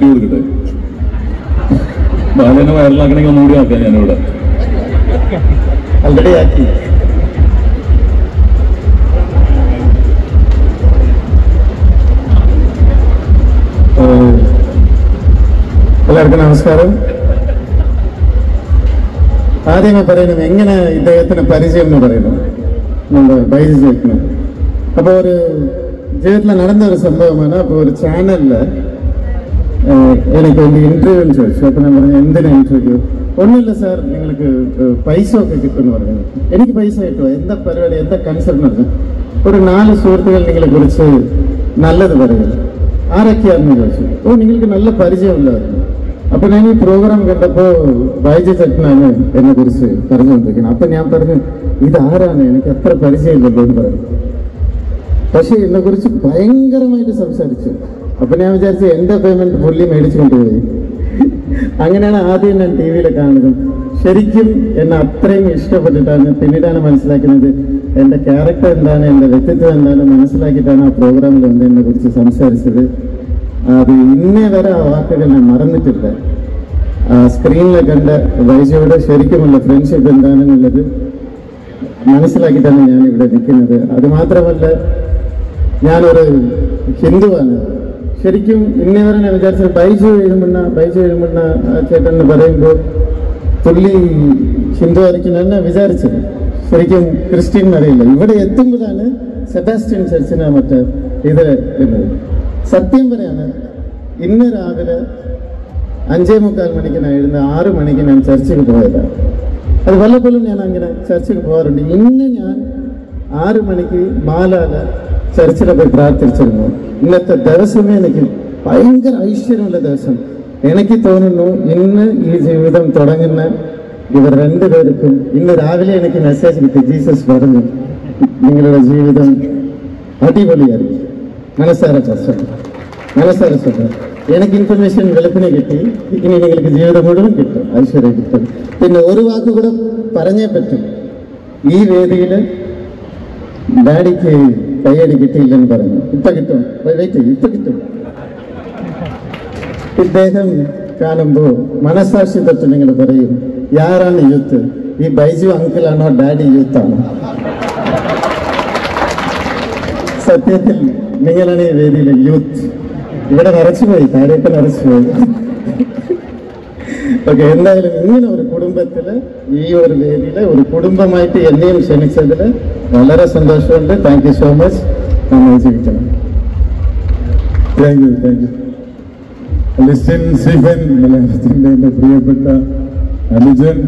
Video എടുക്കട്ടെ. ബാലനെ വൈറലാക്കണമെങ്കിൽ ഒന്നുകൂടി ആക്കാം. ഞാനിവിടെ ഓൾറെഡി ആക്കി. എല്ലാവർക്കും നമസ്കാരം. ആദ്യമേ പറയുന്നത് എങ്ങനെ ഇദ്ദേഹത്തിന് പരിചയം എന്ന് പറയുന്നു നമ്മുടെ ബൈജു ചേട്ടന്. അപ്പോൾ ഒരു ജീവിതത്തിൽ നടന്ന ഒരു സംഭവമാണ്. അപ്പോൾ ഒരു ചാനലിൽ എനിക്ക് വേണ്ടി ഇന്റർവ്യൂന്ന് ചോദിച്ചു. അപ്പോൾ ഞാൻ പറഞ്ഞു എന്തിനാ ഇന്റർവ്യൂ? ഒന്നുമില്ല സാർ, നിങ്ങൾക്ക് പൈസ ഒക്കെ കിട്ടുമെന്ന് പറഞ്ഞു. എനിക്ക് പൈസ കിട്ടുമോ? എന്താ പരിപാടി, എന്താ കൺസേൺ പറഞ്ഞു. ഒരു 4 സുഹൃത്തുക്കൾ നിങ്ങളെ കുറിച്ച് നല്ലത് പറയുന്നു. ആരൊക്കെയാണെന്ന് ചോദിച്ചു. ഓ, നിങ്ങൾക്ക് നല്ല പരിചയമുള്ളതായിരുന്നു. അപ്പൊ ഞാൻ ഈ പ്രോഗ്രാം കണ്ടപ്പോ ബൈജു ചേട്ടനാണ് എന്നെ കുറിച്ച് പറഞ്ഞുകൊണ്ടിരിക്കുന്നത്. അപ്പൊ ഞാൻ പറഞ്ഞു, ഇതാരാണ്, എനിക്ക് അത്ര പരിചയമില്ലല്ലോ എന്ന് പറഞ്ഞു. പക്ഷെ എന്നെ കുറിച്ച് ഭയങ്കരമായിട്ട് സംസാരിച്ചു. അപ്പൊ ഞാൻ വിചാരിച്ചു എന്റെ പേയ്മെന്റ് പുള്ളി മേടിച്ചു കൊണ്ടുപോയി. അങ്ങനെയാണ് ആദ്യം ഞാൻ ടി വിയിൽ കാണുന്നത്. ശരിക്കും എന്നെ അത്രയും ഇഷ്ടപ്പെട്ടിട്ടാണ് പിന്നീടാണ് മനസ്സിലാക്കുന്നത് എന്റെ ക്യാരക്ടർ എന്താണ്, എന്റെ വ്യക്തിത്വം എന്താണ് മനസ്സിലാക്കിയിട്ടാണ് ആ പ്രോഗ്രാമിൽ വന്ന് എന്നെ കുറിച്ച് സംസാരിച്ചത്. അത് ഇന്നേ വരെ ആ വാക്കുകൾ ഞാൻ മറന്നിട്ടില്ല. സ്ക്രീനിൽ കണ്ട ബൈജുവിടെ ശരിക്കുമുള്ള ഫ്രണ്ട്ഷിപ്പ് എന്താണെന്നുള്ളത് മനസ്സിലാക്കിയിട്ടാണ് ഞാൻ ഇവിടെ നിൽക്കുന്നത്. അത് മാത്രമല്ല, ഞാനൊരു ഹിന്ദുവാണ്. ശരിക്കും ഇന്നേ വരെ ഞാൻ വിചാരിച്ചത് ബൈജു എഴുമണ്ണ ചേട്ടൻ എന്ന് പറയുമ്പോൾ പുള്ളി ഹിന്ദു ആയിരിക്കും എന്നാണ് വിചാരിച്ചത്. ശരിക്കും ക്രിസ്ത്യൻ അറിയില്ല. ഇവിടെ എത്തുമ്പോഴാണ് സെബാസ്റ്റ്യൻ ചർച്ചിന് മറ്റേ ഇത് എന്നത്. സത്യം പറയാണ്, ഇന്ന് രാവിലെ 5:45 മണിക്കായിരുന്നു 6 മണിക്ക് ഞാൻ ചർച്ചിൽ പോയതാണ്. അത് വല്ലപ്പോഴും ഞാൻ അങ്ങനെ ചർച്ചിൽ പോകാറുണ്ട്. ഇന്ന് ഞാൻ 6 മണിക്ക് മാലാല ചർച്ചിൽ പോയി പ്രാർത്ഥിച്ചിരുന്നു. ഇന്നത്തെ ദിവസമേ എനിക്ക് ഭയങ്കര ഐശ്വര്യമുള്ള ദിവസം. എനിക്ക് തോന്നുന്നു ഇന്ന് ഈ ജീവിതം തുടങ്ങുന്ന ഇവർ 2 പേർക്കും ഇന്ന് രാവിലെ എനിക്ക് മെസ്സേജ് കിട്ടി. ജീസസ് പറഞ്ഞു നിങ്ങളുടെ ജീവിതം അടിപൊളിയായിരിക്കും. മനസ്സാരെ സ്വന്തം എനിക്ക് ഇൻഫർമേഷൻ വെളുപ്പിനെ കിട്ടി. ഇനി നിങ്ങൾക്ക് ജീവിതം മുഴുവൻ കിട്ടും, ഐശ്വര്യം കിട്ടും. പിന്നെ ഒരു വാക്ക് കൂടെ പറഞ്ഞേ പറ്റും. ഈ വേദിയിൽ ഡാഡിക്ക് കയ്യടി കിട്ടിയില്ലെന്ന് പറഞ്ഞു. ഇപ്പൊ കിട്ടും, ഇപ്പൊ കിട്ടും. ഇദ്ദേഹം കാണുമ്പോൾ മനസാക്ഷി തൊട്ട് നിങ്ങൾ പറയും, യാരാണ് യൂത്ത്? ഈ ബൈജു അങ്കിളാണോ ഡാഡി യൂത്താണോ? സത്യത്തിൽ നിങ്ങളാണ് ഈ വേദിയിലെ യൂത്ത്. ഇവിടെ നിറച്ചുപോയി, കാര്യമൊക്കെ നിറച്ചുപോയി. ഓക്കെ, എന്തായാലും ഇങ്ങനെ ഒരു കുടുംബത്തില് ഈ ഒരു വേദിയില് ഒരു കുടുംബമായിട്ട് എന്നെയും ക്ഷണിച്ചതിൽ വളരെ സന്തോഷമുണ്ട്. Thank you so much. നമ്മൾ ജീവിക്കണം. Thank you. ലിസ്റ്റിൻ സ്റ്റീഫൻ, മലയാളത്തിന്റെ പ്രിയപ്പെട്ട അനുജൻ.